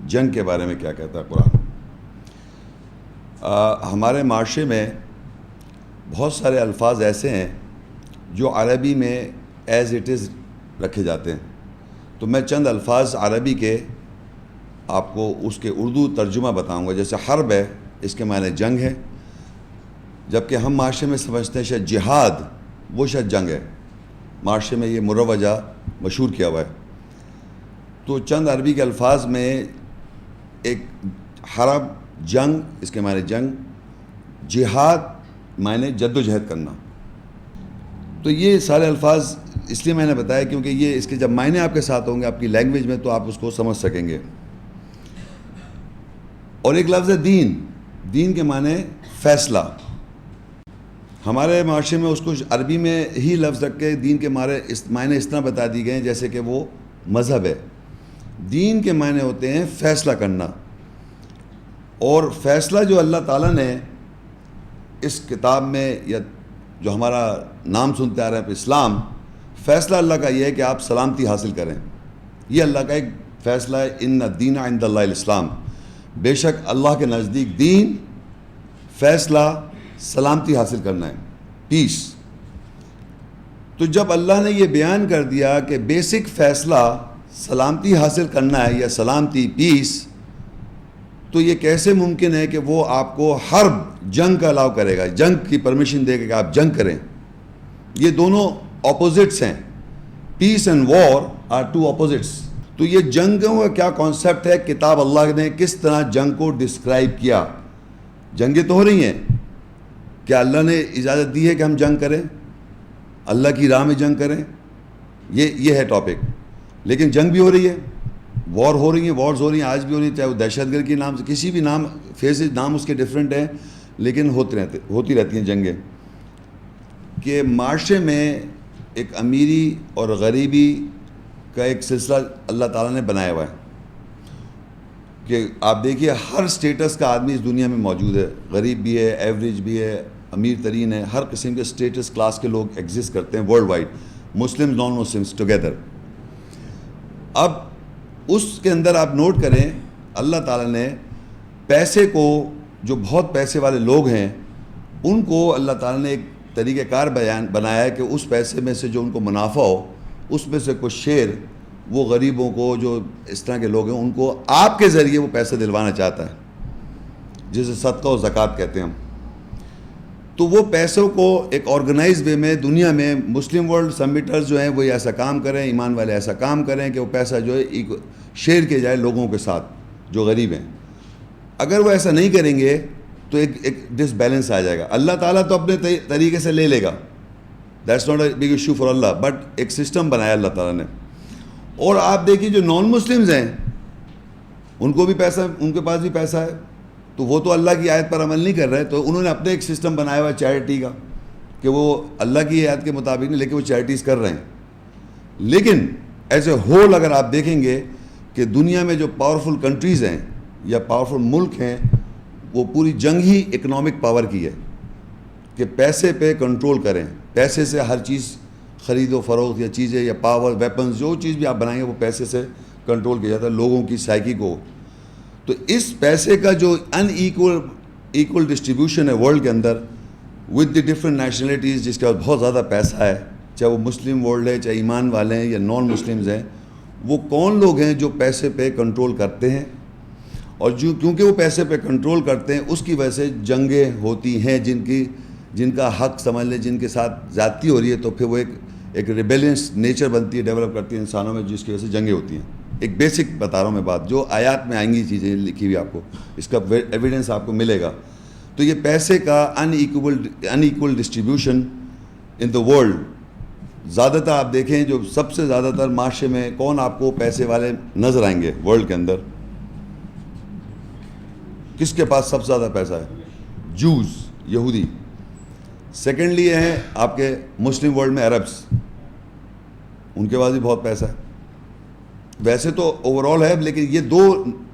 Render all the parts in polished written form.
جنگ کے بارے میں کیا کہتا ہے قرآن. ہمارے معاشرے میں بہت سارے الفاظ ایسے ہیں جو عربی میں ایز اٹ از رکھے جاتے ہیں. تو میں چند الفاظ عربی کے آپ کو اس کے اردو ترجمہ بتاؤں گا. جیسے حرب ہے، اس کے معنی جنگ ہے، جبکہ ہم معاشرے میں سمجھتے ہیں شاید جہاد، وہ شاید جنگ ہے. معاشرے میں یہ مروجہ مشہور کیا ہوا ہے. تو چند عربی کے الفاظ میں ایک حرب جنگ، اس کے معنی جنگ، جہاد معنی جد و جہد کرنا. تو یہ سارے الفاظ اس لیے میں نے بتایا کیونکہ یہ اس کے جب معنی آپ کے ساتھ ہوں گے آپ کی لینگویج میں تو آپ اس کو سمجھ سکیں گے. اور ایک لفظ ہے دین. دین کے معنی فیصلہ. ہمارے معاشرے میں اس کو عربی میں ہی لفظ رکھ کے دین کے معنی اس طرح بتا دی گئے ہیں جیسے کہ وہ مذہب ہے. دین کے معنی ہوتے ہیں فیصلہ کرنا. اور فیصلہ جو اللہ تعالیٰ نے اس کتاب میں یا جو ہمارا نام سنتے آ رہے ہیں اسلام، فیصلہ اللہ کا یہ ہے کہ آپ سلامتی حاصل کریں. یہ اللہ کا ایک فیصلہ ہے. ان الدین عند اللہ الاسلام. بے شک اللہ کے نزدیک دین، فیصلہ سلامتی حاصل کرنا ہے، پیس. تو جب اللہ نے یہ بیان کر دیا کہ بیسک فیصلہ سلامتی حاصل کرنا ہے یا سلامتی، پیس، تو یہ کیسے ممکن ہے کہ وہ آپ کو حرب جنگ کا الاؤ کرے گا، جنگ کی پرمیشن دے گا کہ آپ جنگ کریں؟ یہ دونوں اپوزٹس ہیں. Peace and war are two opposites. تو یہ جنگوں کا کیا کانسیپٹ ہے، کتاب اللہ نے کس طرح جنگ کو ڈسکرائب کیا. جنگیں تو ہو رہی ہیں، کیا اللہ نے اجازت دی ہے کہ ہم جنگ کریں، اللہ کی راہ میں جنگ کریں؟ یہ ہے ٹاپک. لیکن جنگ بھی ہو رہی ہے، وار ہو رہی ہیں، وارز ہو رہی ہیں، آج بھی ہو رہی ہیں، چاہے وہ دہشت گرد کے نام سے، کسی بھی نام، فیزز نام اس کے ڈفرینٹ ہیں، لیکن ہوتی رہتی ہیں جنگیں. کہ معاشرے میں ایک امیری اور غریبی کا ایک سلسلہ اللہ تعالیٰ نے بنایا ہوا ہے. کہ آپ دیکھیے ہر سٹیٹس کا آدمی اس دنیا میں موجود ہے. غریب بھی ہے، ایوریج بھی ہے، امیر ترین ہے. ہر قسم کے سٹیٹس کلاس کے لوگ ایگزسٹ کرتے ہیں ورلڈ وائڈ، مسلم نان مسلمس ٹوگیدر. اب اس کے اندر آپ نوٹ کریں اللہ تعالیٰ نے پیسے کو، جو بہت پیسے والے لوگ ہیں ان کو اللہ تعالیٰ نے ایک طریقہ کار بنایا ہے کہ اس پیسے میں سے جو ان کو منافع ہو اس میں سے کچھ شیئر وہ غریبوں کو، جو اس طرح کے لوگ ہیں، ان کو آپ کے ذریعے وہ پیسے دلوانا چاہتا ہے، جسے صدقہ و زکوٰۃ کہتے ہیں ہم. تو وہ پیسوں کو ایک آرگنائز وے میں دنیا میں مسلم ورلڈ سبمٹرز جو ہیں وہ ایسا کام کریں، ایمان والے ایسا کام کریں کہ وہ پیسہ جو ہے شیئر کیا جائے لوگوں کے ساتھ جو غریب ہیں. اگر وہ ایسا نہیں کریں گے تو ایک ڈس بیلنس آ جائے گا. اللہ تعالیٰ تو اپنے طریقے سے لے لے گا، that's not a big issue for اللہ، بٹ ایک سسٹم بنایا اللہ تعالیٰ نے. اور آپ دیکھیے جو نان مسلمز ہیں ان کو بھی پیسہ، ان کے پاس بھی پیسہ ہے، تو وہ تو اللہ کی آیت پر عمل نہیں کر رہے، تو انہوں نے اپنے ایک سسٹم بنایا ہوا ہے چیریٹی کا کہ وہ اللہ کی آیت کے مطابق نہیں، لیکن وہ چیریٹیز کر رہے ہیں. لیکن ایز اے ہول اگر آپ دیکھیں گے کہ دنیا میں جو پاورفل کنٹریز ہیں یا پاورفل ملک ہیں وہ پوری جنگ ہی اکنامک پاور کی ہے کہ پیسے پہ کنٹرول کریں. پیسے سے ہر چیز خرید و فروخت یا چیزیں یا پاور ویپنز جو چیز بھی آپ بنائیں گے وہ پیسے سے کنٹرول کیا جاتا ہے لوگوں کی سائیکی کو. تو اس پیسے کا جو ایکول ڈسٹریبیوشن ہے ورلڈ کے اندر ود دی ڈفرینٹ نیشنلٹیز، جس کے بعد بہت زیادہ پیسہ ہے، چاہے وہ مسلم ورلڈ ہے، چاہے ایمان والے ہیں یا نان مسلمز ہیں، وہ کون لوگ ہیں جو پیسے پہ کنٹرول کرتے ہیں. اور کیونکہ وہ پیسے پہ کنٹرول کرتے ہیں اس کی وجہ سے جنگیں ہوتی ہیں، جن کا حق سمجھ لیں، جن کے ساتھ زیادتی ہو رہی ہے، تو پھر وہ ایک ریبیلینس نیچر بنتی ہے، ڈیولپ کرتی ہے انسانوں میں، جس کی وجہ سے جنگیں ہوتی ہیں. ایک بیسک بتا رہا ہوں میں بات، جو آیات میں آئیں گی چیزیں لکھی ہوئی، آپ کو اس کا ایویڈنس آپ کو ملے گا. تو یہ پیسے کا unequal distribution in the world, زیادہ تر آپ دیکھیں جو سب سے زیادہ تر معاشرے میں کون آپ کو پیسے والے نظر آئیں گے ورلڈ کے اندر، کس کے پاس سب سے زیادہ پیسہ ہے؟ جوز، یہودی. سیکنڈلی یہ ہیں آپ کے مسلم ورلڈ میں عربس، ان کے پاس بھی بہت پیسہ ہے. ویسے تو اوور آل ہے، لیکن یہ دو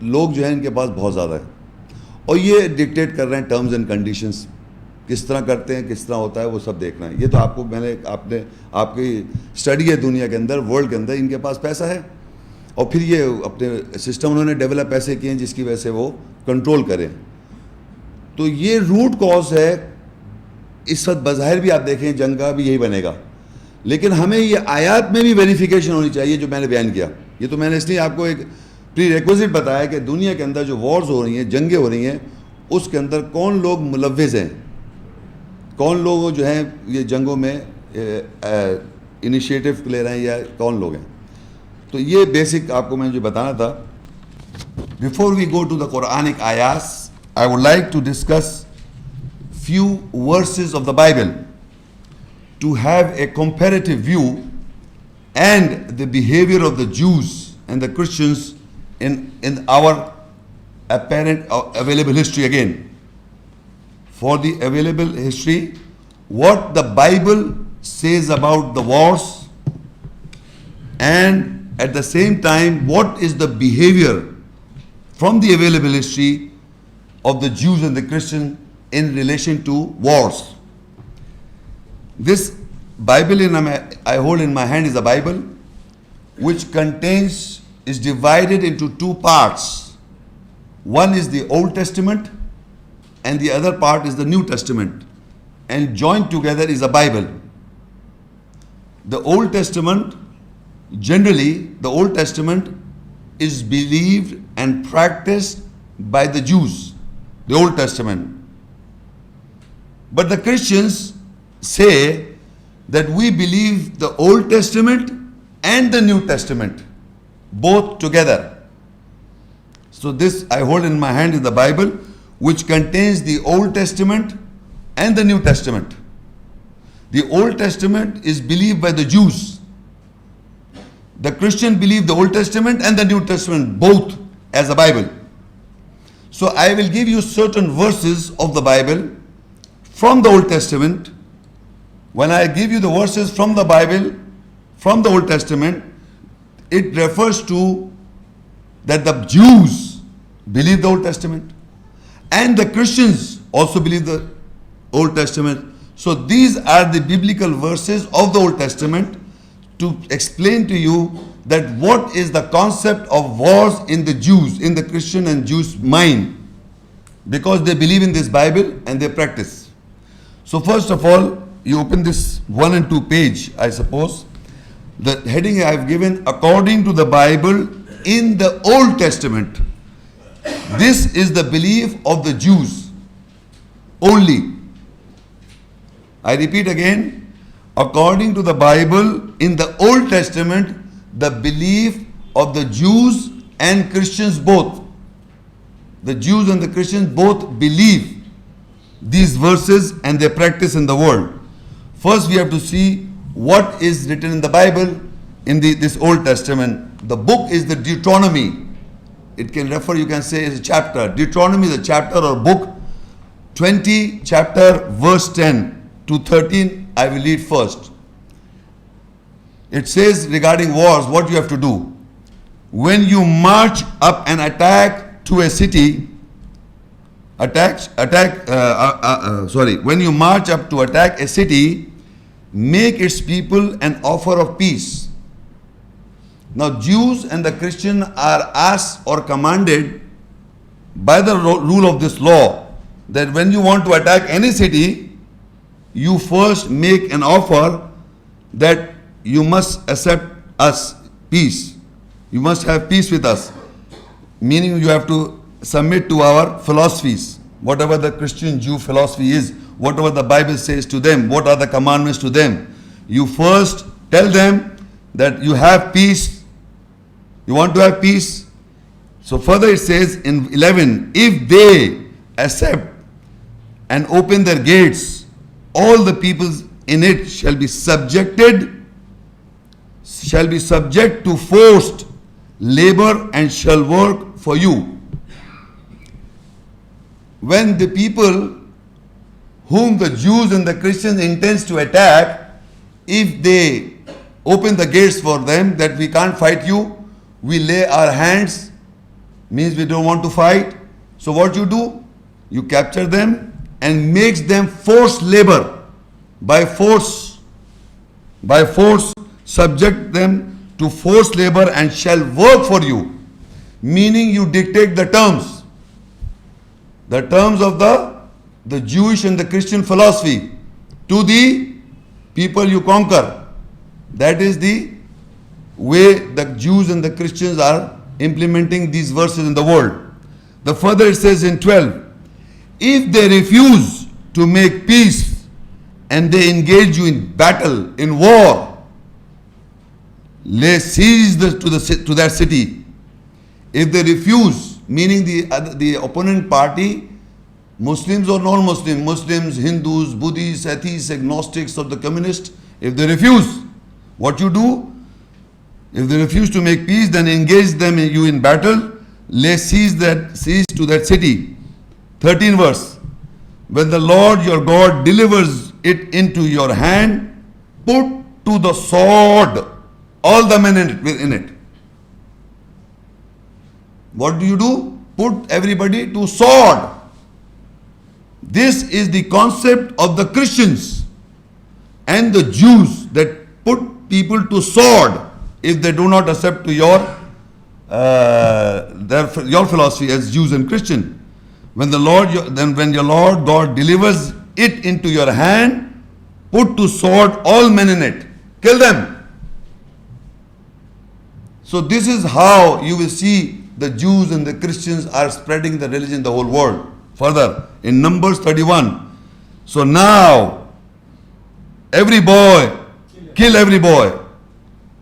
لوگ جو ہیں ان کے پاس بہت زیادہ ہے، اور یہ ڈکٹیٹ کر رہے ہیں ٹرمز اینڈ کنڈیشنز، کس طرح کرتے ہیں، کس طرح ہوتا ہے، وہ سب دیکھنا ہے. یہ تو آپ کو آپ کی اسٹڈی ہے دنیا کے اندر، ورلڈ کے اندر، ان کے پاس پیسہ ہے. اور پھر یہ اپنے سسٹم انہوں نے ڈیولپ ایسے کیے ہیں جس کی وجہ سے وہ کنٹرول کریں. تو یہ روٹ کاز ہے. اس وقت بظاہر بھی آپ دیکھیں جنگ کا بھی یہی بنے گا, لیکن ہمیں یہ آیات میں بھی ویریفیکیشن ہونی چاہیے جو میں نے بیان کیا. یہ تو میں نے اس لیے آپ کو ایک پری ریکوزٹ بتایا کہ دنیا کے اندر جو وارز ہو رہی ہیں, جنگیں ہو رہی ہیں, اس کے اندر کون لوگ ملوث ہیں, کون لوگ جو ہیں یہ جنگوں میں انیشیٹو لے رہے ہیں, یا کون لوگ ہیں. تو یہ بیسک آپ کو میں جو بتانا تھا. Before we go to the Quranic آیاس, I would like to discuss few verses of the Bible to have a comparative view and the behavior of the Jews and the Christians in our apparent available history again. For the available history, what the Bible says about the wars, and at the same time what is the behavior from the available history of the Jews and the Christians in relation to wars. This Bible I hold in my hand is a Bible which is divided into two parts. One is the Old Testament and the other part is the New Testament, and joined together is a Bible. The Old Testament, generally the Old Testament is believed and practiced by the Jews, the Old Testament. But the Christians say that we believe the Old Testament and the New Testament both together. So this I hold in my hand is the Bible which contains the Old Testament and the New Testament. The Old Testament is believed by the Jews. The Christian believe the Old Testament and the New Testament both as a Bible. So I will give you certain verses of the Bible from the Old Testament. When I give you the verses from the Bible, from the Old Testament, it refers to that the Jews believe the Old Testament and the Christians also believe the Old Testament. So these are the biblical verses of the Old Testament to explain to you that what is the concept of wars in the Jews, in the Christian and Jews' mind, because they believe in this Bible and they practice. So first of all, you open this 1 and 2 page, I suppose. The heading I have given, according to the Bible in the Old Testament. This is the belief of the Jews only. I repeat again, according to the Bible in the Old Testament, the belief of the Jews and Christians both. The Jews and the Christians both believe these verses and they practice in the world. First we have to see what is written in the Bible in this Old Testament. The book is the Deuteronomy. It can refer, you can say, as a chapter. Deuteronomy is a chapter or book. 20 chapter verse 10 to 13 I will read first. It says regarding wars what you have to do. When you march up and attack to a city, when you march up to attack a city, make its people an offer of peace. Now Jews and the Christian are asked or commanded by the rule of this law that when you want to attack any city, you first make an offer that you must accept us peace. You must have peace with us. Meaning you have to submit to our philosophies. Whatever the Christian Jew philosophy is, whatever the Bible says to them, what are the commandments to them. You first tell them that you have peace. You want to have peace. So further it says in 11, if they accept and open their gates, all the peoples in it shall be subject to forced labor and shall work for you. When the people whom the Jews and the Christians intends to attack, if they open the gates for them that we can't fight you, we lay our hands, means we don't want to fight. So what you do? You capture them and makes them forced labor. By force subject them to forced labor and shall work for you. Meaning you dictate the terms of the Jewish and the Christian philosophy to the people you conquer. That is the way the Jews and the Christians are implementing these verses in the world. The further it says in 12, if they refuse to make peace and they engage you in battle, in war, lay siege to that city. If they refuse, meaning the opponent party, Muslims or non-Muslim, Muslims, Hindus, Buddhists, atheists, agnostics, or the communists, if they refuse, what you do? If they refuse to make peace, then engage you in battle, lay siege to that city. 13 verse. When the Lord your God delivers it into your hand, put to the sword all the men in it. What do? Put everybody to sword. This is the concept of the Christians and the Jews, that put people to sword if they do not accept to your philosophy as Jews and Christian. When your Lord God delivers it into your hand, put to sword all men in it. Kill them. So this is how you will see the Jews and the Christians are spreading the religion in the whole world. Further, in Numbers 31. So now, every boy, kill every boy.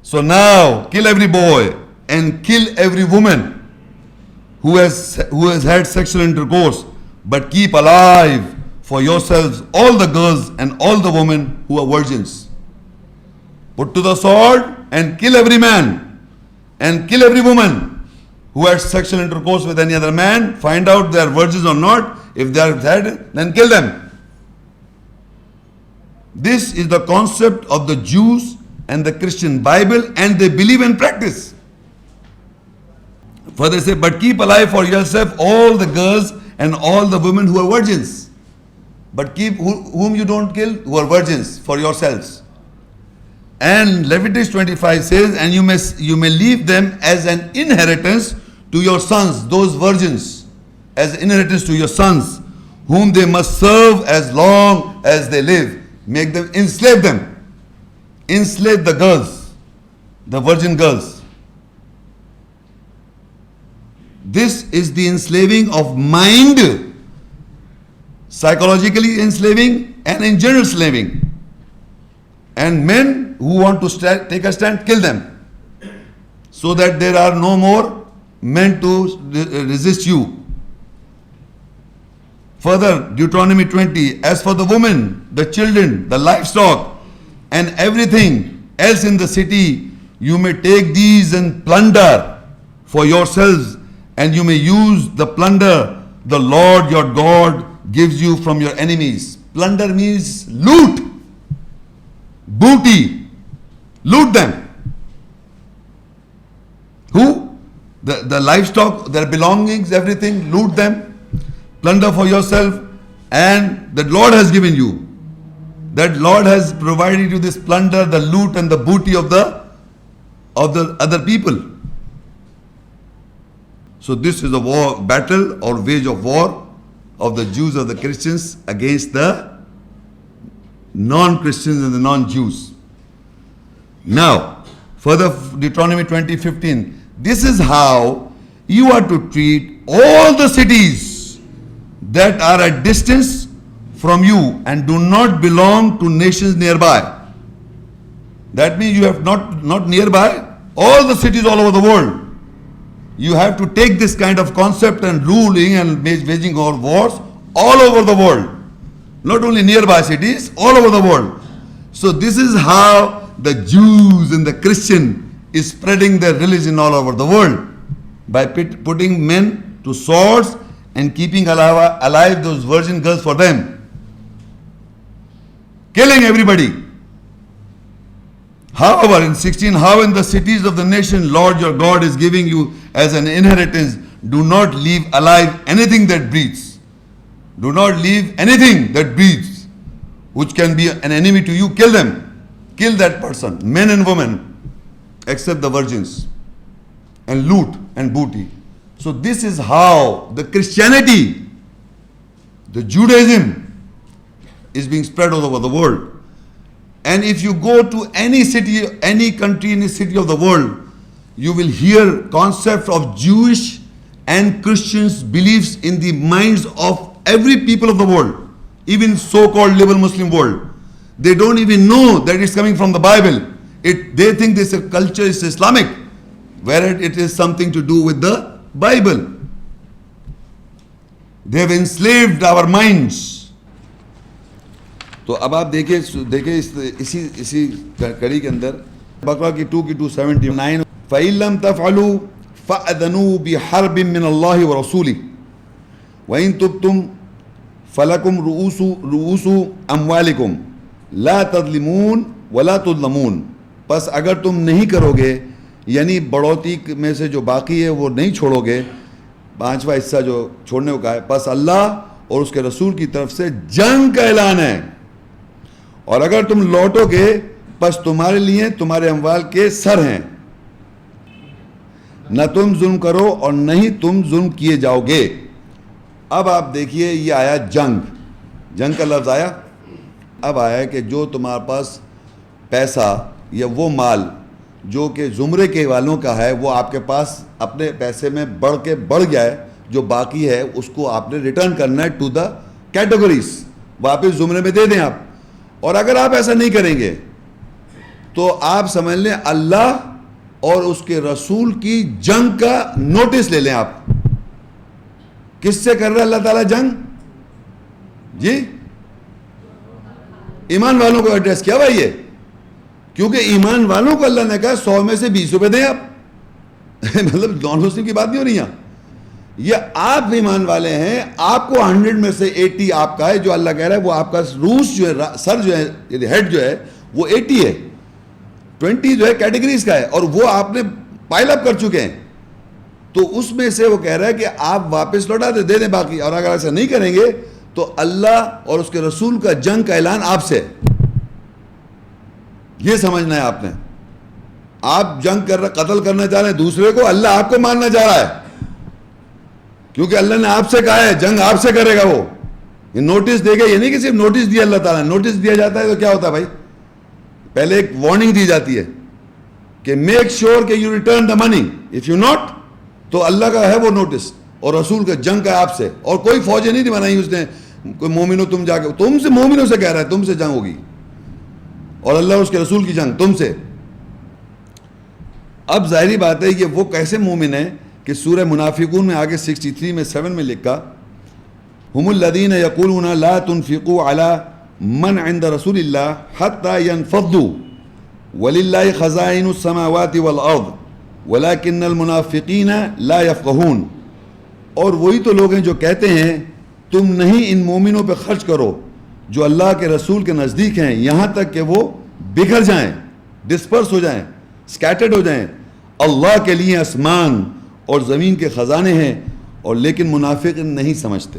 So now, kill every boy and kill every woman who has had sexual intercourse, but keep alive for yourselves all the girls and all the women who are virgins. Put to the sword and kill every man and kill every woman who had sexual intercourse with any other man. Find out they are virgins or not. If they are dead, then kill them. This is the concept of the Jews and the Christian Bible, and they believe and practice. Further say, but keep alive for yourself all the girls and all the women who are virgins. But keep whom you don't kill, who are virgins, for yourselves. And Leviticus 25 says, and you may leave them as an inheritance to your sons, those virgins, as inheritance to your sons, whom they must serve as long as they live. Make them, enslave them. Enslave the girls, the virgin girls. This is the enslaving of mind, psychologically enslaving, and in general slaving. And men who want to take a stand, kill them, so that there are no more men to resist you. Further, Deuteronomy 20, as for the women, the children, the livestock, and everything else in the city, you may take these and plunder for yourselves, and you may use the plunder the Lord your God gives you from your enemies. Plunder means loot, booty, loot them. Who? The livestock, their belongings, everything, loot them. Plunder for yourself, and that Lord has given you. That Lord has provided you this plunder, the loot and the booty of the other people. So this is a war, battle or wage of war of the Jews or the Christians against the non-Christians and the non-Jews. Now, further Deuteronomy 20:15. This is how you are to treat all the cities that are at distance from you and do not belong to nations nearby. That means you have not nearby, all the cities all over the world. You have to take this kind of concept and ruling and waging wars all over the world. Not only nearby cities, all over the world. So this is how the Jews and the Christian is spreading their religion all over the world, by putting men to swords and keeping alive those virgin girls for them. Killing everybody. However, in 16, how in the cities of the nation Lord your God is giving you as an inheritance, do not leave alive anything that breathes. Do not leave anything that breathes, which can be an enemy to you. Kill them. Kill that person, men and women. except the virgins, and loot and booty. So this is how the Christianity, the Judaism is being spread all over the world. And if you go to any city, any country, any city of the world, you will hear concept of Jewish and Christians beliefs in the minds of every people of the world, even so-called liberal Muslim world. They don't even know that it's coming from the Bible. They think this culture is Islamic, whereas it is something to do with the Bible. They have enslaved our minds. تو اب آپ دیکھیں اسی کڑی کے اندر بقرہ کی 2:279 فَإِن لَمْ تَفْعَلُوا فَأْذَنُوا بِحَرْبٍ مِّنَ اللَّهِ وَرَسُولِهِ وَإِن تُبْتُمْ فَلَكُمْ رُؤُوسُ أَمْوَالِكُمْ لَا تَظْلِمُونَ وَلَا تُظْلَمُونَ. پس اگر تم نہیں کرو گے، یعنی بڑھوتی میں سے جو باقی ہے وہ نہیں چھوڑو گے، 5واں حصہ جو چھوڑنے کو کہا ہے، پس اللہ اور اس کے رسول کی طرف سے جنگ کا اعلان ہے، اور اگر تم لوٹو گے پس تمہارے لیے تمہارے اموال کے سر ہیں، نہ تم ظلم کرو اور نہیں تم ظلم کیے جاؤ گے. اب آپ دیکھیے یہ آیا جنگ کا لفظ آیا. اب آیا کہ جو تمہارے پاس پیسہ یا وہ مال جو کہ زمرے کے والوں کا ہے وہ آپ کے پاس اپنے پیسے میں بڑھ گیا ہے، جو باقی ہے اس کو آپ نے ریٹرن کرنا ہے ٹو دا کیٹیگریز، واپس زمرے میں دے دیں آپ. اور اگر آپ ایسا نہیں کریں گے تو آپ سمجھ لیں اللہ اور اس کے رسول کی جنگ کا نوٹس لے لیں. آپ کس سے کر رہے اللہ تعالیٰ جنگ؟ جی ایمان والوں کو ایڈریس کیا بھائی یہ، کیونکہ ایمان والوں کو اللہ نے کہا 100 میں سے 20 روپے دیں آپ. مطلب نان مسلم کی بات نہیں ہو رہی یہاں، یہ آپ ایمان والے ہیں، آپ کو 100 میں سے 80 آپ کا ہے. جو اللہ کہہ رہا ہے وہ آپ کا روس جو ہے، سر جو ہے، ہیڈ جو ہے وہ 80 ہے، 20 جو ہے کیٹیگریز کا ہے، اور وہ آپ نے پائل اپ کر چکے ہیں. تو اس میں سے وہ کہہ رہا ہے کہ آپ واپس لوٹا دے دیں باقی. اور اگر ایسا نہیں کریں گے تو اللہ اور اس کے رسول کا جنگ کا اعلان آپ سے. یہ سمجھنا ہے آپ نے. آپ جنگ قتل کرنا چاہ رہے ہیں دوسرے کو، اللہ آپ کو مارنا چاہ رہا ہے، کیونکہ اللہ نے آپ سے کہا ہے جنگ آپ سے کرے گا. وہ یہ نوٹس دے گا، یہ نہیں کہ صرف نوٹس دیا اللہ تعالیٰ نے. نوٹس دیا جاتا ہے تو کیا ہوتا ہے بھائی؟ پہلے ایک وارننگ دی جاتی ہے کہ میک شیور کہ you return the money, if you not, تو اللہ کا ہے وہ نوٹس اور رسول کا جنگ کا آپ سے. اور کوئی فوجیں نہیں بنائی اس نے، کوئی مومنو تم جا کے، تم سے مومنوں سے کہہ رہا ہے تم سے جنگ ہوگی، اور اللہ اور اس کے رسول کی جنگ تم سے. اب ظاہری بات ہے کہ وہ کیسے مومن ہیں کہ سورہ منافقون میں آگے 63 میں 7 میں لکھا ہم الذین یقولون لا تنفقوا علی من عند رسول اللہ حتی ینفضوا وللہ خزائن السماوات والارض ولکن المنافقین لا یفقہون. اور وہی تو لوگ ہیں جو کہتے ہیں تم نہیں ان مومنوں پہ خرچ کرو جو اللہ کے رسول کے نزدیک ہیں، یہاں تک کہ وہ بکھر جائیں، ڈسپرس ہو جائیں، سکیٹرڈ ہو جائیں. اللہ کے لیے آسمان اور زمین کے خزانے ہیں، اور لیکن منافق نہیں سمجھتے.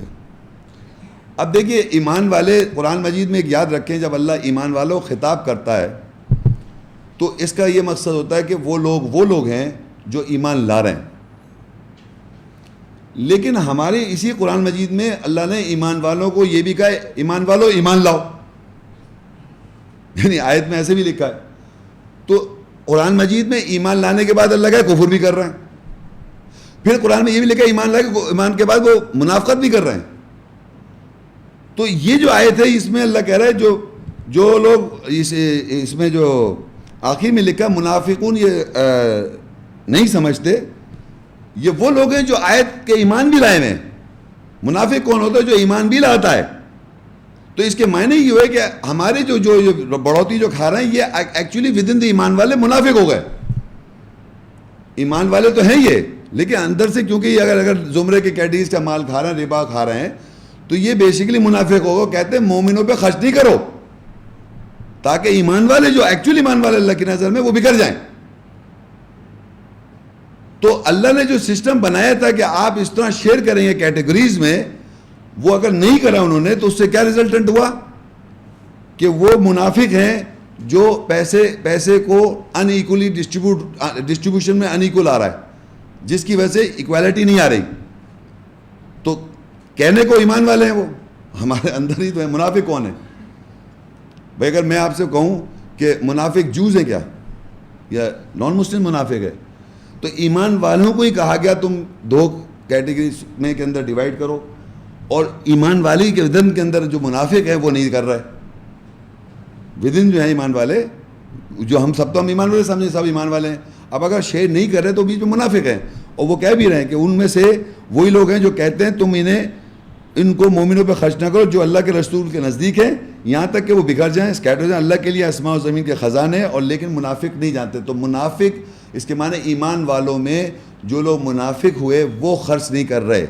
اب دیکھیے ایمان والے، قرآن مجید میں ایک یاد رکھیں، جب اللہ ایمان والوں کو خطاب کرتا ہے تو اس کا یہ مقصد ہوتا ہے کہ وہ لوگ ہیں جو ایمان لا رہے ہیں. لیکن ہمارے اسی قرآن مجید میں اللہ نے ایمان والوں کو یہ بھی کہا ہے ایمان والو ایمان لاؤ، یعنی آیت میں ایسے بھی لکھا ہے. تو قرآن مجید میں ایمان لانے کے بعد اللہ کہا کفر بھی کر رہے ہیں، پھر قرآن میں یہ بھی لکھا ہے ایمان کے بعد وہ منافقت بھی کر رہے ہیں. تو یہ جو آیت ہے اس میں اللہ کہہ رہا ہے جو لوگ اس میں جو آخر میں لکھا منافقون یہ نہیں سمجھتے، یہ وہ لوگ ہیں جو آیت کے ایمان بھی لائے ہوئے ہیں. منافق کون ہوتا ہے؟ جو ایمان بھی لاتا ہے. تو اس کے معنی یہ ہوئے کہ ہمارے جو بڑھوتی جو کھا رہے ہیں یہ ایکچولی ود ان دی ایمان والے منافق ہو گئے. ایمان والے تو ہیں یہ، لیکن اندر سے کیونکہ یہ اگر زمرے کے کیٹیگریز کا مال کھا رہے ہیں، ربا کھا رہے ہیں، تو یہ بیسیکلی منافق ہوگا. کہتے ہیں مومنوں پہ خرچ نہیں کرو تاکہ ایمان والے جو ایکچولی ایمان والے اللہ کی نظر میں وہ بکھر جائیں. تو اللہ نے جو سسٹم بنایا تھا کہ آپ اس طرح شیئر کریں گے کیٹیگریز میں، وہ اگر نہیں کرا انہوں نے تو اس سے کیا ریزلٹنٹ ہوا کہ وہ منافق ہیں جو پیسے کو ان ایکولی ڈسٹریبیوشن میں ان ایکول آ رہا ہے، جس کی وجہ سے ایکویلٹی نہیں آ رہی. تو کہنے کو ایمان والے ہیں، وہ ہمارے اندر ہی تو ہے. منافق کون ہے بھائی؟ اگر میں آپ سے کہوں کہ منافق جوز ہیں کیا یا نان مسلم منافق ہے، تو ایمان والوں کو ہی کہا گیا تم دو کیٹیگریز میں کے اندر ڈیوائڈ کرو، اور ایمان والی کے ودن کے اندر جو منافق ہے وہ نہیں کر رہا ہے. ودن جو ہے ایمان والے، جو ہم سب تو ہم ایمان والے سمجھیں، سب ایمان والے ہیں. اب اگر شیئر نہیں کر رہے تو بیچ میں منافق ہیں، اور وہ کہہ بھی رہے ہیں کہ ان میں سے وہی لوگ ہیں جو کہتے ہیں تم ان کو مومنوں پہ خرچ نہ کرو جو اللہ کے رسول کے نزدیک ہیں، یہاں تک کہ وہ بکھر جائیں، اسکیٹر جائیں. اللہ کے لیے آسمان و زمین کے خزانے، اور لیکن منافق نہیں جانتے. تو منافق اس کے معنی ایمان والوں میں جو لوگ منافق ہوئے وہ خرچ نہیں کر رہے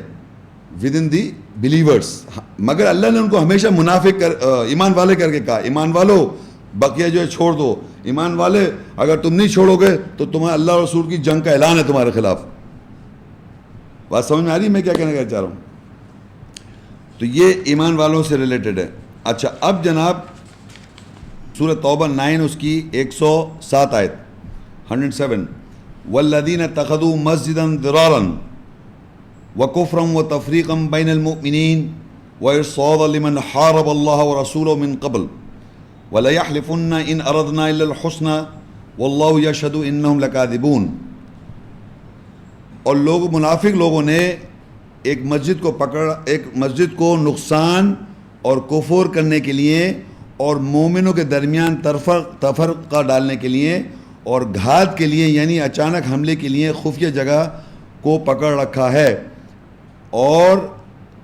ود ان دی بلیورس، مگر اللہ نے ان کو ہمیشہ منافق ایمان والے کر کے کہا. ایمان والو بقیہ جو ہے چھوڑ دو، ایمان والے اگر تم نہیں چھوڑو گے تو تمہیں اللہ اور رسول کی جنگ کا اعلان ہے تمہارے خلاف. بات سمجھ میں آ رہی ہے میں کیا کہنے کا چاہ رہا ہوں؟ تو یہ ایمان والوں سے ریلیٹڈ ہے. اچھا اب جناب سورہ توبہ 9 اس کی 107 آیت 107 والذین اتخذوا مسجدا ضرارا وکفرا وتفریقا بین المؤمنین وارصادا لمن حارب اللہ ورسولہ من قبل ولیحلفن ان اردنا الا الحسنى واللہ یشہد انہم لکاذبون. اور منافق لوگوں نے ایک مسجد کو نقصان اور کفر کرنے کے لیے اور مومنوں کے درمیان تفرقہ ڈالنے کے لیے اور گھات کے لیے یعنی اچانک حملے کے لیے خفیہ جگہ کو پکڑ رکھا ہے، اور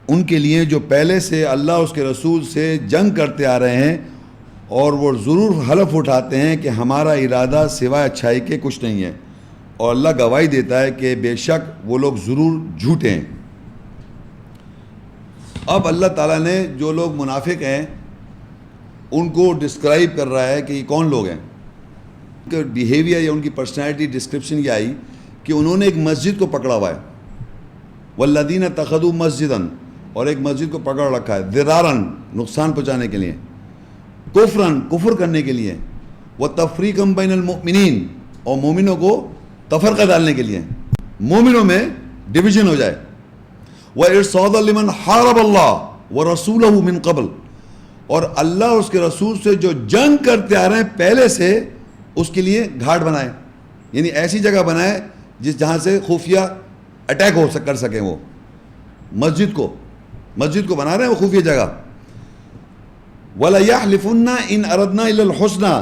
ان کے لیے جو پہلے سے اللہ اس کے رسول سے جنگ کرتے آ رہے ہیں، اور وہ ضرور حلف اٹھاتے ہیں کہ ہمارا ارادہ سوائے اچھائی کے کچھ نہیں ہے، اور اللہ گواہی دیتا ہے کہ بے شک وہ لوگ ضرور جھوٹے ہیں. اب اللہ تعالیٰ نے جو لوگ منافق ہیں ان کو ڈسکرائب کر رہا ہے کہ یہ کون لوگ ہیں. ان کا بیہیویئر یا ان کی پرسنالٹی ڈسکرپشن یہ آئی کہ انہوں نے ایک مسجد کو پکڑا ہوا ہے، والذین اتخذوا مسجدا، اور ایک مسجد کو پکڑ رکھا ہے، ضرارا نقصان پہنچانے کے لیے، کفرا کفر کرنے کے لیے، وتفریقا بین المؤمنین اور مومنوں کو تفرقہ ڈالنے کے لیے، مومنوں میں ڈویژن ہو جائے، وارصادا لمن حارب اللہ ورسولہ من قبل، اور اللہ اس کے رسول سے جو جنگ کرتے آ رہے ہیں پہلے سے اس کے لیے گھاٹ بنائے، یعنی ایسی جگہ بنائے جہاں سے خفیہ اٹیک کر سکیں. وہ مسجد کو بنا رہے ہیں وہ خفیہ جگہ. وَلَيَحْلِفُنَّ إِنْ أَرَدْنَا إِلَّا الْحُسْنَى،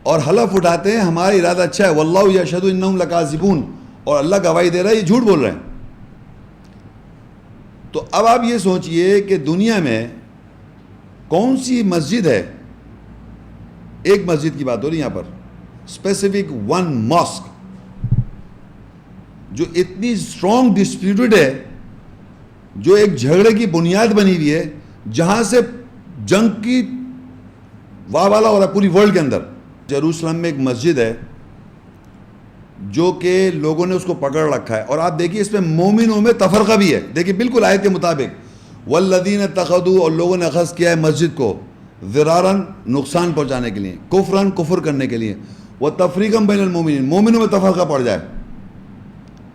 اور حلف اٹھاتے ہیں ہمارا ارادہ اچھا ہے، وَاللَّهُ يَشْهَدُ إِنَّهُمْ لَكَاذِبُونَ، اور اللہ گواہی دے رہا ہے یہ جھوٹ بول رہے ہیں. تو اب آپ یہ سوچئے کہ دنیا میں کون سی مسجد ہے، ایک مسجد کی بات ہو رہی ہے یہاں پر، اسپیسیفک ون ماسک، جو اتنی اسٹرانگ ڈسپیوٹڈ ہے، جو ایک جھگڑے کی بنیاد بنی ہوئی ہے، جہاں سے جنگ کی والا ہو رہا ہے پوری ورلڈ کے اندر. یروشلم میں ایک مسجد ہے جو کہ لوگوں نے اس کو پکڑ رکھا ہے، اور آپ دیکھیے اس میں مومنوں میں تفرقہ بھی ہے. دیکھیے بالکل آیت کے مطابق، والذین اتخذوا، اور لوگوں نے اخذ کیا ہے مسجد کو، ضرارا نقصان پہنچانے کے لیے، کفرا کفر کرنے کے لیے، وتفریقا بین المؤمنین مومنوں میں تفرقہ پڑ جائے.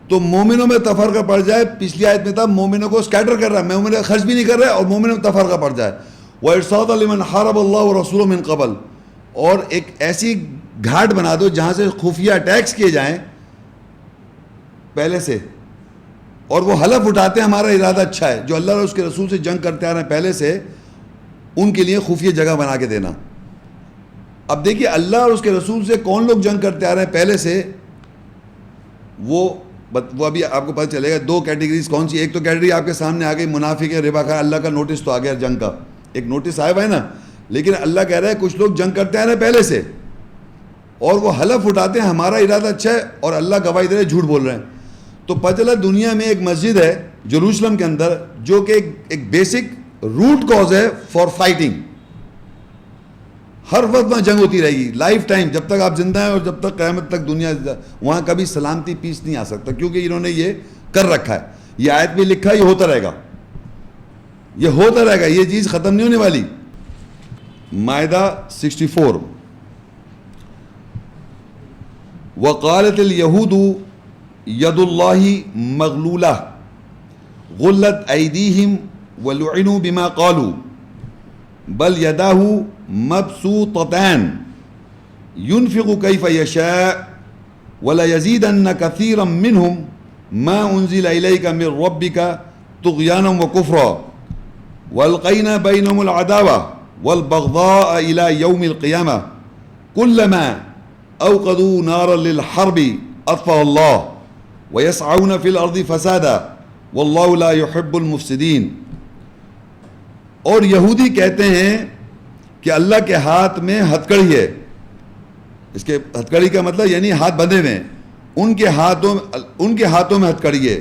تو مومنوں میں تفرقہ پڑ جائے، پچھلی آیت میں تھا مومنوں کو اسکیٹر کر رہا ہے، مومنوں خرچ بھی نہیں کر رہا ہے، اور مومنوں میں تفرقہ پڑ جائے. وَإِرْصَادًا لِمَنْ حَارَبَ اللَّهَ وَرَسُولَهُ مِنْ قَبْلُ، اور ایک ایسی گھاٹ بنا دو جہاں سے خفیہ اٹیکس کیے جائیں پہلے سے، اور وہ حلف اٹھاتے ہیں ہمارا ارادہ اچھا ہے، جو اللہ اور اس کے رسول سے جنگ کرتے آ رہے ہیں پہلے سے، ان کے لیے خفیہ جگہ بنا کے دینا. اب دیکھیے اللہ اور اس کے رسول سے کون لوگ جنگ کرتے آ رہے ہیں پہلے سے، وہ ابھی آپ کو پتہ چلے گا. دو کیٹیگریز کون سی، ایک تو کیٹیگری آپ کے سامنے آ گئی منافق ہے، ربا خار، اللہ کا نوٹس تو آ گیا جنگ کا، ایک نوٹس آیا ہوا ہے نا، لیکن اللہ کہہ رہا ہے کچھ لوگ جنگ کرتے آ رہے ہیں پہلے سے، اور وہ حلف اٹھاتے ہیں ہمارا ارادہ اچھا ہے، اور اللہ گواہی دے رہے جھوٹ بول رہے ہیں. تو پتہ چلا دنیا میں ایک مسجد ہے یروشلم کے اندر جو کہ ایک بیسک روٹ کاز ہے فار فائٹنگ. ہر وقت وہاں جنگ ہوتی رہے گی لائف ٹائم، جب تک آپ زندہ ہیں اور جب تک قیامت تک دنیا، وہاں کبھی سلامتی پیس نہیں آ سکتا، کیونکہ انہوں نے یہ کر رکھا ہے. یہ آیت میں لکھا ہے یہ ہوتا رہے گا، یہ ہوتا رہے گا، یہ چیز ختم نہیں ہونے والی. مائدہ 64. وقالت اليہود ید اللہ مغلولہ غلت ایدیہم ولعنوا بما قالوا بل یداہ مبسوطتان ينفق كيف يشاء وليزيدن كثيرا منهم ما أنزل إليك من ربك طغيانا وكفرا والقينا بينهم العداوة والبغضاء إلى يوم القيامة كلما أوقدوا نارا للحرب أطفأها الله ويسعون في الأرض فسادا والله لا يحب المفسدين. اور یہودی کہتے ہیں کہ اللہ کے ہاتھ میں ہتھکڑی ہے. اس کے ہتھکڑی کا مطلب یعنی ہاتھ بندھے ہوئے ہیں, ان کے ہاتھوں میں ہتھکڑی ہے,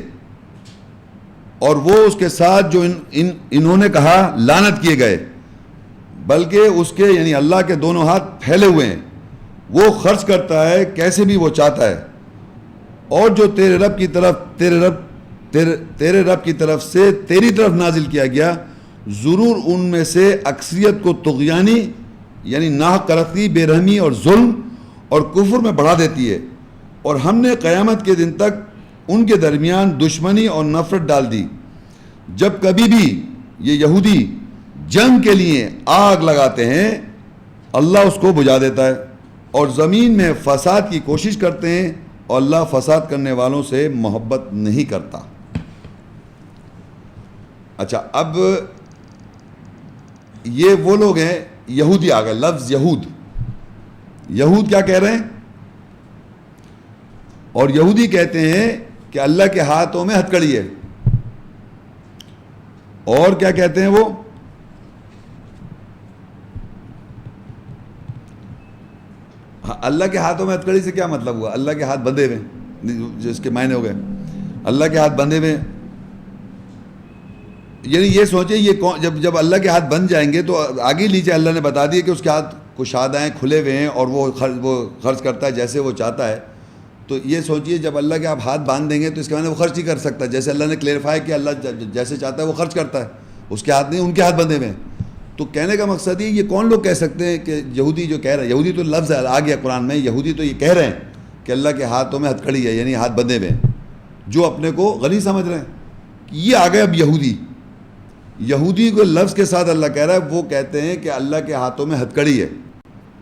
اور وہ اس کے ساتھ جو انہوں نے کہا لعنت کیے گئے, بلکہ اس کے یعنی اللہ کے دونوں ہاتھ پھیلے ہوئے ہیں, وہ خرچ کرتا ہے کیسے بھی وہ چاہتا ہے, اور جو تیرے رب کی طرف سے تیری طرف نازل کیا گیا ضرور ان میں سے اکثریت کو طغیانی یعنی ناحق کرتی, بے رحمی اور ظلم اور کفر میں بڑھا دیتی ہے, اور ہم نے قیامت کے دن تک ان کے درمیان دشمنی اور نفرت ڈال دی. جب کبھی بھی یہ یہودی جنگ کے لیے آگ لگاتے ہیں اللہ اس کو بجھا دیتا ہے, اور زمین میں فساد کی کوشش کرتے ہیں اور اللہ فساد کرنے والوں سے محبت نہیں کرتا. اچھا, اب یہ وہ لوگ ہیں یہودی آ گئے. لفظ یہود کیا کہہ رہے ہیں؟ اور یہودی کہتے ہیں کہ اللہ کے ہاتھوں میں ہتھکڑی ہے. اور کیا کہتے ہیں وہ؟ اللہ کے ہاتھوں میں ہتھکڑی سے کیا مطلب ہوا؟ اللہ کے ہاتھ بندھے ہوئے, جس کے معنی ہو گئے اللہ کے ہاتھ بندھے ہوئے. یعنی یہ سوچیں یہ جب اللہ کے ہاتھ بند جائیں گے تو آگے لیجیے اللہ نے بتا دیا کہ اس کے ہاتھ کشادہ ہیں, کھلے ہوئے ہیں, اور وہ خرچ کرتا ہے جیسے وہ چاہتا ہے. تو یہ سوچئے جب اللہ کے آپ ہاتھ باندھ دیں گے تو اس کے معنی وہ خرچ نہیں کر سکتا, جیسے اللہ نے کلیئرفائی کیا اللہ جیسے چاہتا ہے وہ خرچ کرتا ہے, اس کے ہاتھ نہیں, ان کے ہاتھ بندھے ہوئے ہیں. تو کہنے کا مقصد یہ کون لوگ کہہ سکتے ہیں کہ یہودی جو کہہ رہے ہیں, یہودی تو لفظ آ گیا قرآن میں, یہودی تو یہ کہہ رہے ہیں کہ اللہ کے ہاتھوں میں ہتھکڑی ہے یعنی ہاتھ بندھے ہوئے ہیں, جو اپنے کو غنی سمجھ رہے ہیں. یہ آ گئے اب یہودی کو لفظ کے ساتھ اللہ کہہ رہا ہے, وہ کہتے ہیں کہ اللہ کے ہاتھوں میں ہتھکڑی ہے.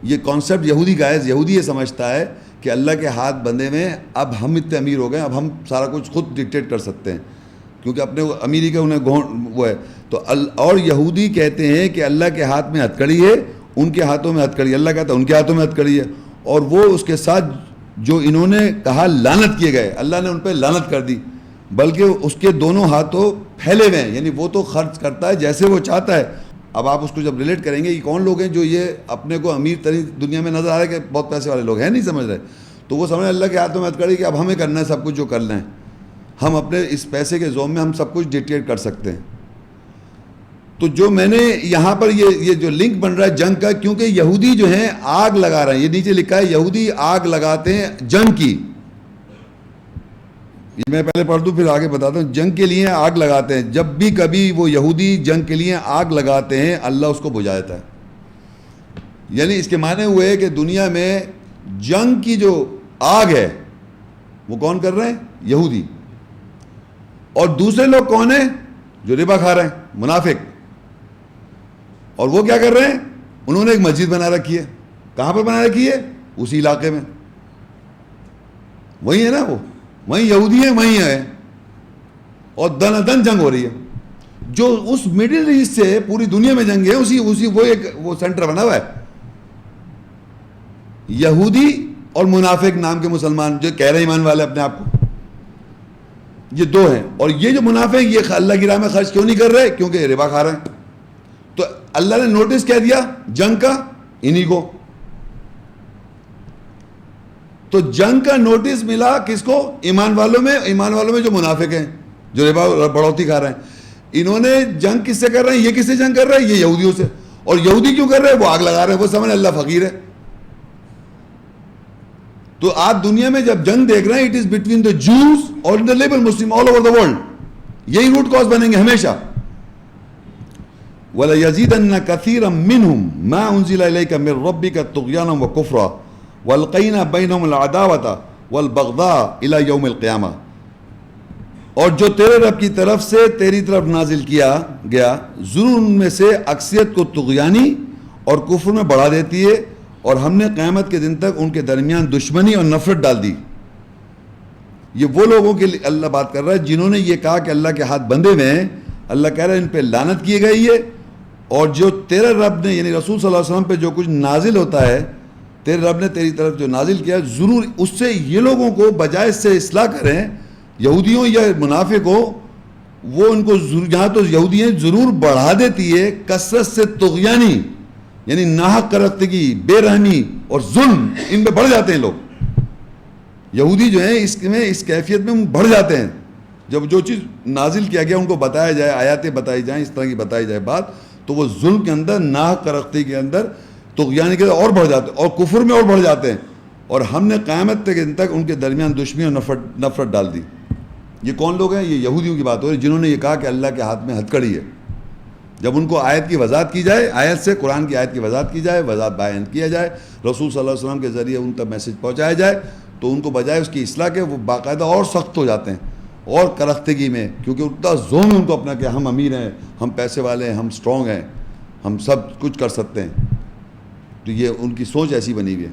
یہ کانسیپٹ یہودی کا ہے. یہودی یہ سمجھتا ہے کہ اللہ کے ہاتھ بندھے میں, اب ہم اتنے امیر ہو گئے, اب ہم سارا کچھ خود ڈکٹیٹ کر سکتے ہیں کیونکہ اپنے امیری کا انہیں وہ ہے. تو اور یہودی کہتے ہیں کہ اللہ کے ہاتھ میں ہتھکڑی ہے, ان کے ہاتھوں میں ہتھکڑی, اللہ کہتا ہے ان کے ہاتھوں میں ہتھکڑی ہے, اور وہ اس کے ساتھ جو انہوں نے کہا لعنت کیے گئے, اللہ نے ان پہ لعنت کر دی, بلکہ اس کے دونوں ہاتھوں پھیلے ہوئے ہیں, یعنی وہ تو خرچ کرتا ہے جیسے وہ چاہتا ہے. اب آپ اس کو جب ریلیٹ کریں گے یہ کون لوگ ہیں جو یہ اپنے کو امیر ترین دنیا میں نظر آ رہے ہیں کہ بہت پیسے والے لوگ ہیں, نہیں سمجھ رہے, تو وہ سمجھ اللہ کے ہاتھوں میں ہتھکڑی کہ اب ہمیں کرنا ہے سب کچھ جو کرنا ہے, ہم اپنے اس پیسے کے زوم میں ہم سب کچھ ڈکٹیٹ کر سکتے ہیں. تو جو میں نے یہاں پر یہ جو لنک بن رہا ہے جنگ کا, کیونکہ یہودی جو ہیں آگ لگا رہے ہیں, یہ نیچے لکھا ہے یہودی آگ لگاتے ہیں جنگ کی. میں پہلے پڑھ دوں پھر آگے بتاتا ہوں. جنگ کے لیے آگ لگاتے ہیں, جب بھی کبھی وہ یہودی جنگ کے لیے آگ لگاتے ہیں اللہ اس کو بجھا دیتا ہے. یعنی اس کے معنی ہوئے کہ دنیا میں جنگ کی جو آگ ہے وہ کون کر رہے ہیں؟ یہودی. اور دوسرے لوگ کون ہیں؟ جو ربا کھا رہے ہیں, منافق. اور وہ کیا کر رہے ہیں؟ انہوں نے ایک مسجد بنا رکھی ہے. کہاں پر بنا رکھی ہے؟ اسی علاقے میں. وہی ہے نا, وہ وہیں یہودی ہیں, وہیں ہے, اور دن جنگ ہو رہی ہے. جو اس مڈل ایسٹ سے پوری دنیا میں جنگ ہے اسی وہ سینٹر بنا ہوا ہے. یہودی اور منافق نام کے مسلمان جو کہہ رہے ایمان والے اپنے آپ کو, یہ دو ہیں. اور یہ جو منافق یہ اللہ کی راہ میں خرچ کیوں نہیں کر رہے؟ کیونکہ ربا کھا رہے ہیں. تو اللہ نے نوٹس کہہ دیا جنگ کا انہی کو. تو جنگ کا نوٹس ملا کس کو؟ ایمان والوں میں جو منافق ہیں, جو ربا بڑھوتی کھا رہے ہیں. انہوں نے جنگ کس سے کر رہے ہیں؟ یہ کس سے جنگ کر رہے ہیں؟ یہ یہودیوں سے. اور یہودی کیوں کر رہے ہیں؟ وہ آگ لگا رہے ہیں, وہ سمجھ اللہ فقیر ہے. تو آج دنیا میں جب جنگ دیکھ رہے ہیں اٹ از بٹوین دا جوز اور the label Muslim all over the world. یہی روٹ کاز بنیں گے ہمیشہ. وَلَيَزِيدَنَّ كَثِيرًا مِّنْهُمْ مَا أُنزِلَ إِلَيْكَ مِن رَّبِّكَ طُغْيَانًا وَكُفْرًا وَأَلْقَيْنَا بَيْنَهُمُ الْعَدَاوَةَ وَالْبَغْضَاءَ إِلَى يَوْمِ الْقِيَامَةِ. اور جو تیرے رب کی طرف سے تیری طرف نازل کیا گیا ضرور ان میں سے اکثریت کو طغیانی اور کفر میں بڑھا دیتی ہے، اور ہم نے قیامت کے دن تک ان کے درمیان دشمنی اور نفرت ڈال دی. یہ وہ لوگوں کے لیے اللہ بات کر رہا ہے جنہوں نے یہ کہا کہ اللہ کے ہاتھ بندھے ہوئے ہیں. اللہ کہہ رہا ہے ان پہ لعنت کی گئی ہے، اور جو تیرے رب نے یعنی رسول صلی اللہ علیہ وسلم پہ جو کچھ نازل ہوتا ہے تیرے رب نے تیری طرف جو نازل کیا ضرور اس سے یہ لوگوں کو بجائے اس سے اصلاح کریں، یہودیوں یا منافع کو، وہ ان کو جہاں تو یہودی ہیں ضرور بڑھا دیتی ہے کثرت سے طغیانی یعنی ناحق کرختگی، بے رحمی اور ظلم، ان میں بڑھ جاتے ہیں لوگ. یہودی جو ہیں اس میں اس کیفیت میں بڑھ جاتے ہیں. جب جو چیز نازل کیا گیا ان کو بتایا جائے، آیاتیں بتائی جائیں، اس طرح کی بتائی جائے بات، تو وہ ظلم کے اندر، ناحق کرختگی کے اندر، طغیانی کے اندر اور بڑھ جاتے ہیں، اور کفر میں اور بڑھ جاتے ہیں. اور ہم نے قیامت کے دن تک ان کے درمیان دشمنی اور نفرت ڈال دی. یہ کون لوگ ہیں؟ یہ یہودیوں کی بات ہو رہی ہے جنہوں نے یہ کہا کہ اللہ کے ہاتھ میں ہتھکڑی ہے. جب ان کو آیت کی وضاحت کی جائے، آیت سے قرآن کی آیت کی وضاحت کی جائے، وضاحت بیان کیا جائے، رسول صلی اللہ علیہ وسلم کے ذریعے ان تک میسج پہنچایا جائے، تو ان کو بجائے اس کی اصلاح کے وہ باقاعدہ اور سخت ہو جاتے ہیں اور کرختگی میں، کیونکہ اتنا زوم ہے ان کو اپنا کہ ہم امیر ہیں، ہم پیسے والے ہیں، ہم اسٹرانگ ہیں، ہم سب کچھ کر سکتے ہیں. تو یہ ان کی سوچ ایسی بنی ہوئی ہے.